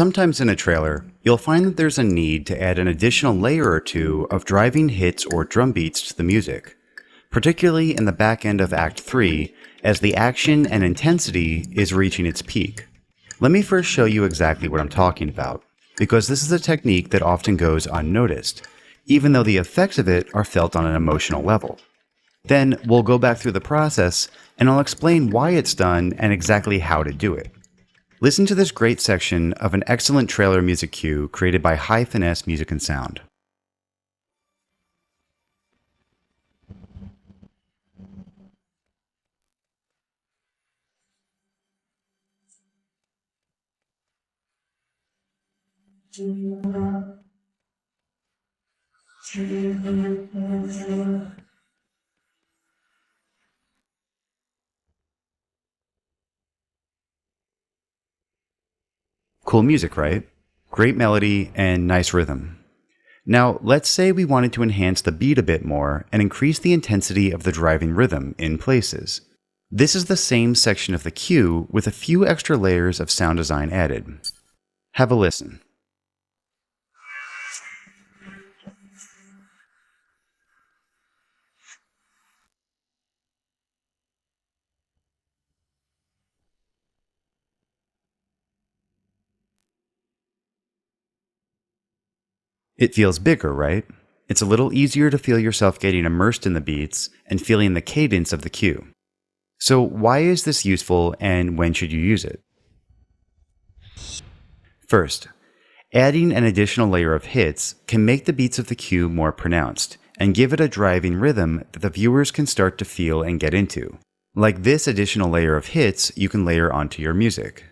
Sometimes in a trailer, you'll find that there's a need to add an additional layer or two of driving hits or drum beats to the music, particularly in the back end of Act 3 as the action and intensity is reaching its peak. Let me first show you exactly what I'm talking about, because this is a technique that often goes unnoticed, even though the effects of it are felt on an emotional level. Then we'll go back through the process and I'll explain why it's done and exactly how to do it. Listen to this great section of an excellent trailer music cue created by High Finesse Music and Sound. Cool music, right? Great melody and nice rhythm. Now, let's say we wanted to enhance the beat a bit more and increase the intensity of the driving rhythm in places. This is the same section of the cue with a few extra layers of sound design added. Have a listen. It feels bigger, right? It's a little easier to feel yourself getting immersed in the beats and feeling the cadence of the cue. So why is this useful and when should you use it? First, adding an additional layer of hits can make the beats of the cue more pronounced and give it a driving rhythm that the viewers can start to feel and get into. Like this additional layer of hits you can layer onto your music.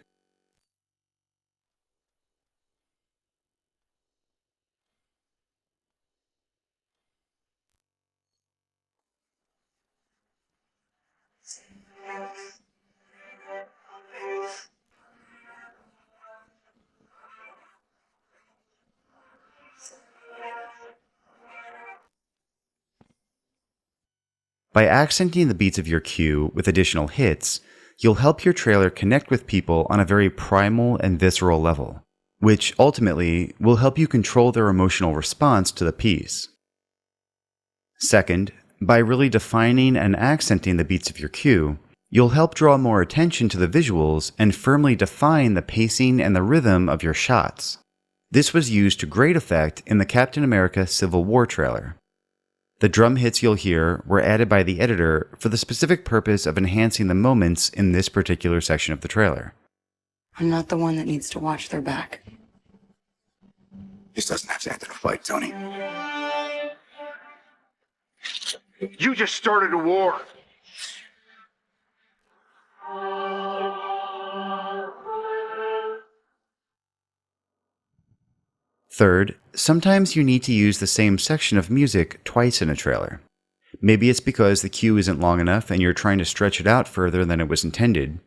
By accenting the beats of your cue with additional hits, you'll help your trailer connect with people on a very primal and visceral level, which ultimately will help you control their emotional response to the piece. Second, by really defining and accenting the beats of your cue, you'll help draw more attention to the visuals and firmly define the pacing and the rhythm of your shots. This was used to great effect in the Captain America Civil War trailer. The drum hits you'll hear were added by the editor for the specific purpose of enhancing the moments in this particular section of the trailer. I'm not the one that needs to watch their back. This doesn't have to end in a fight, Tony. You just started a war. Third, sometimes you need to use the same section of music twice in a trailer. Maybe it's because the cue isn't long enough and you're trying to stretch it out further than it was intended.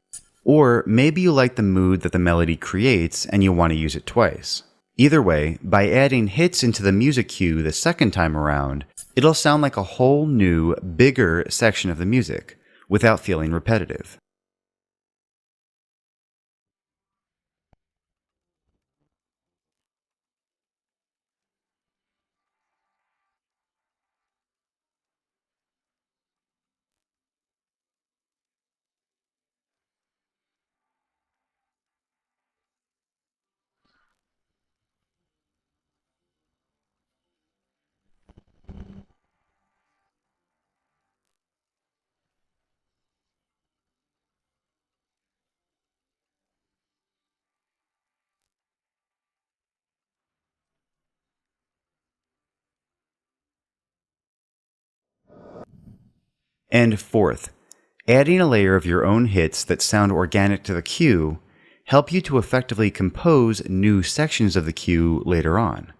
Or maybe you like the mood that the melody creates and you want to use it twice. Either way, by adding hits into the music cue the second time around, it'll sound like a whole new, bigger section of the music, without feeling repetitive. And fourth, adding a layer of your own hits that sound organic to the cue help you to effectively compose new sections of the cue later on.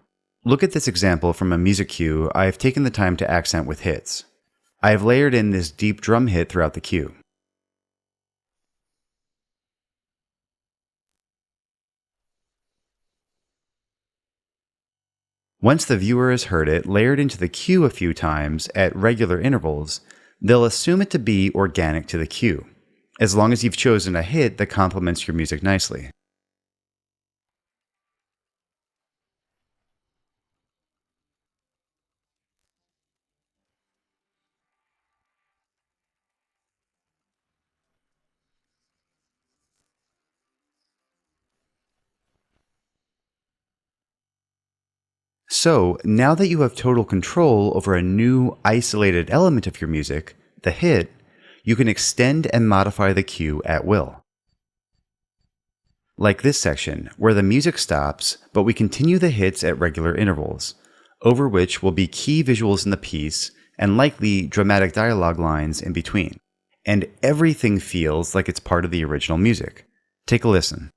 Look at this example from a music cue I've taken the time to accent with hits. I have layered in this deep drum hit throughout the cue. Once the viewer has heard it layered into the cue a few times at regular intervals, they'll assume it to be organic to the cue, as long as you've chosen a hit that complements your music nicely. So, now that you have total control over a new, isolated element of your music, the hit, you can extend and modify the cue at will. Like this section, where the music stops, but we continue the hits at regular intervals, over which will be key visuals in the piece and likely dramatic dialogue lines in between. And everything feels like it's part of the original music. Take a listen.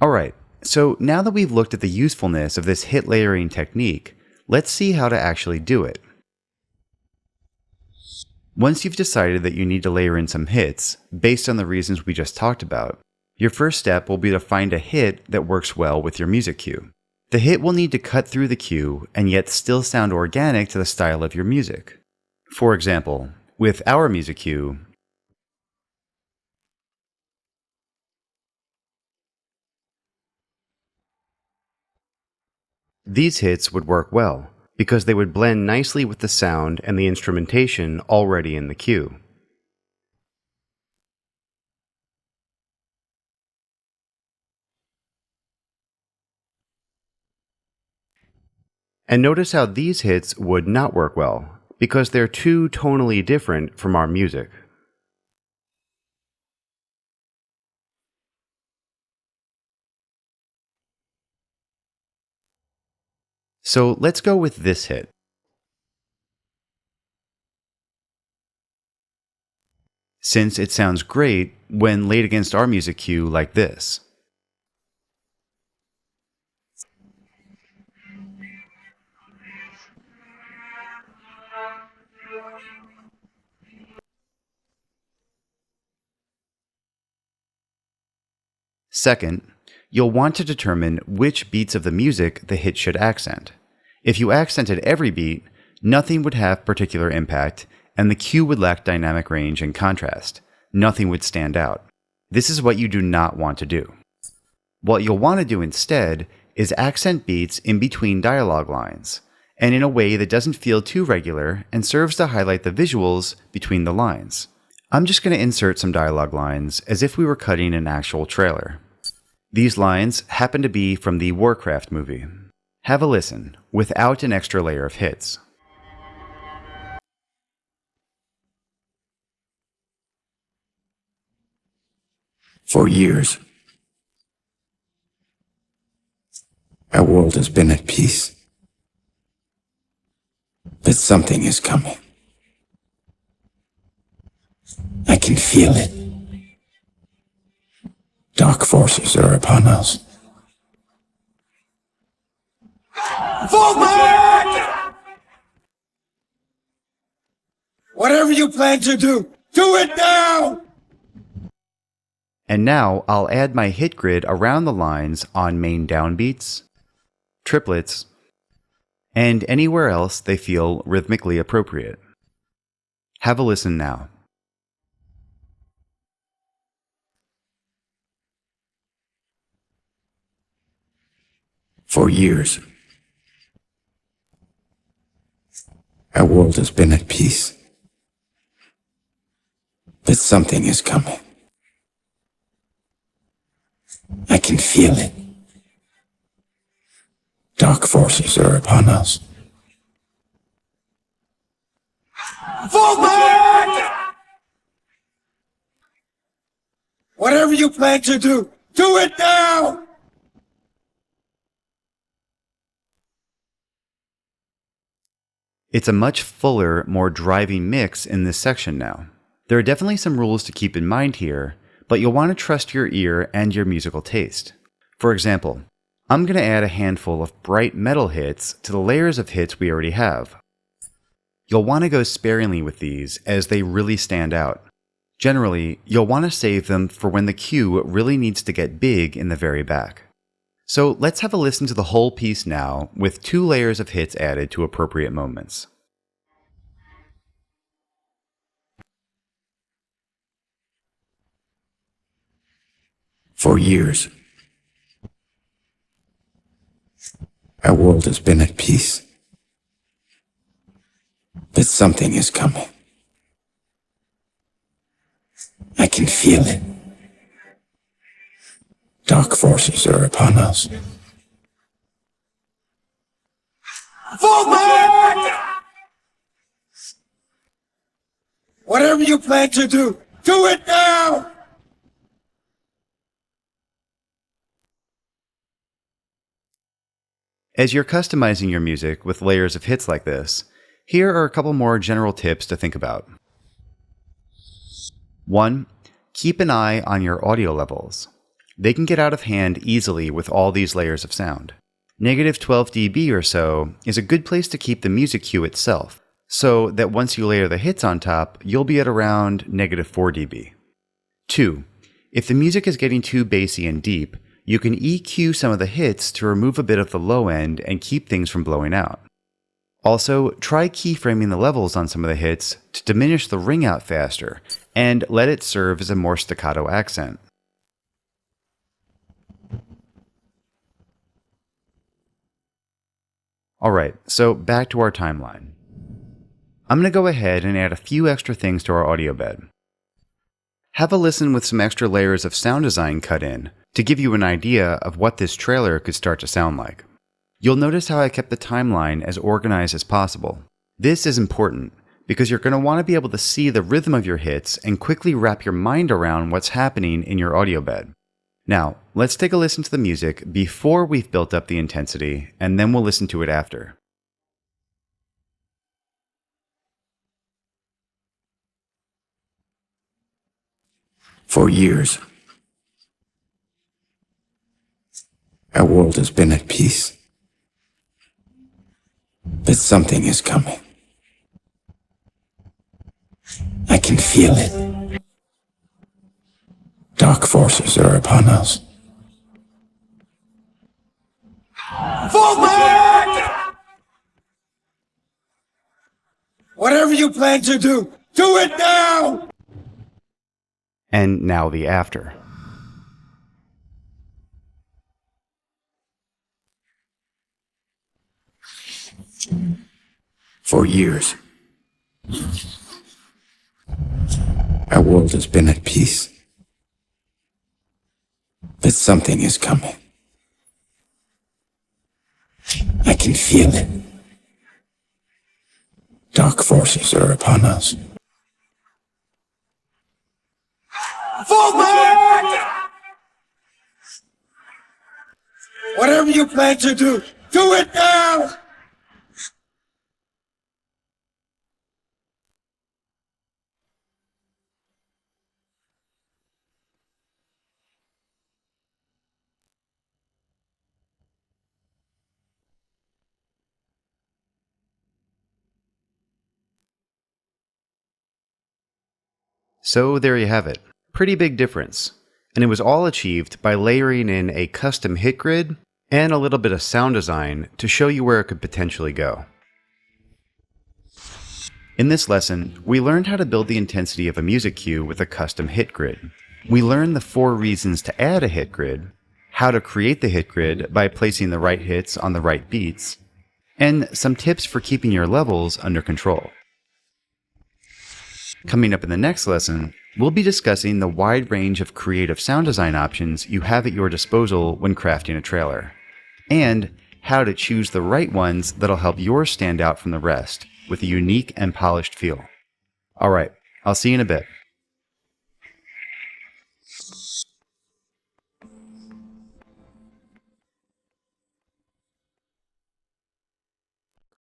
Alright, so now that we've looked at the usefulness of this hit layering technique, let's see how to actually do it. Once you've decided that you need to layer in some hits, based on the reasons we just talked about, your first step will be to find a hit that works well with your music cue. The hit will need to cut through the cue and yet still sound organic to the style of your music. For example, with our music cue, these hits would work well, because they would blend nicely with the sound and the instrumentation already in the cue. And notice how these hits would not work well, because they're too tonally different from our music. So let's go with this hit. Since it sounds great when laid against our music cue like this. Second, you'll want to determine which beats of the music the hit should accent. If you accented every beat, nothing would have particular impact, and the cue would lack dynamic range and contrast. Nothing would stand out. This is what you do not want to do. What you'll want to do instead is accent beats in between dialogue lines, and in a way that doesn't feel too regular and serves to highlight the visuals between the lines. I'm just going to insert some dialogue lines as if we were cutting an actual trailer. These lines happen to be from the Warcraft movie. Have a listen, without an extra layer of hits. For years, our world has been at peace. But something is coming. I can feel it. Dark forces are upon us. Fall back! Whatever you plan to do it now! And now I'll add my hit grid around the lines on main downbeats, triplets, and anywhere else they feel rhythmically appropriate. Have a listen now. For years, our world has been at peace. But something is coming. I can feel it. Dark forces are upon us. Fall back! Whatever you plan to do it now! It's a much fuller, more driving mix in this section now. There are definitely some rules to keep in mind here, but you'll want to trust your ear and your musical taste. For example, I'm going to add a handful of bright metal hits to the layers of hits we already have. You'll want to go sparingly with these as they really stand out. Generally, you'll want to save them for when the cue really needs to get big in the very back. So let's have a listen to the whole piece now, with 2 layers of hits added to appropriate moments. For years, our world has been at peace. But something is coming. I can feel it. Dark forces are upon us. Fall back! Whatever you plan to do it now! As you're customizing your music with layers of hits like this, here are a couple more general tips to think about. 1. Keep an eye on your audio levels. They can get out of hand easily with all these layers of sound. Negative 12 dB or so is a good place to keep the music cue itself, so that once you layer the hits on top, you'll be at around negative 4 dB. 2. If the music is getting too bassy and deep, you can EQ some of the hits to remove a bit of the low end and keep things from blowing out. Also, try keyframing the levels on some of the hits to diminish the ring out faster and let it serve as a more staccato accent. Alright, so back to our timeline. I'm going to go ahead and add a few extra things to our audio bed. Have a listen with some extra layers of sound design cut in to give you an idea of what this trailer could start to sound like. You'll notice how I kept the timeline as organized as possible. This is important because you're going to want to be able to see the rhythm of your hits and quickly wrap your mind around what's happening in your audio bed. Now, let's take a listen to the music before we've built up the intensity, and then we'll listen to it after. For years, our world has been at peace. But something is coming. I can feel it. Dark forces are upon us. Fall back! Whatever you plan to do it now! And now the after. For years, our world has been at peace. But something is coming. I can feel it. Dark forces are upon us. Fall back! Whatever you plan to do it now! So there you have it. Pretty big difference. And it was all achieved by layering in a custom hit grid and a little bit of sound design to show you where it could potentially go. In this lesson, we learned how to build the intensity of a music cue with a custom hit grid. We learned the 4 reasons to add a hit grid, how to create the hit grid by placing the right hits on the right beats, and some tips for keeping your levels under control. Coming up in the next lesson, we'll be discussing the wide range of creative sound design options you have at your disposal when crafting a trailer, and how to choose the right ones that'll help yours stand out from the rest with a unique and polished feel. Alright, I'll see you in a bit.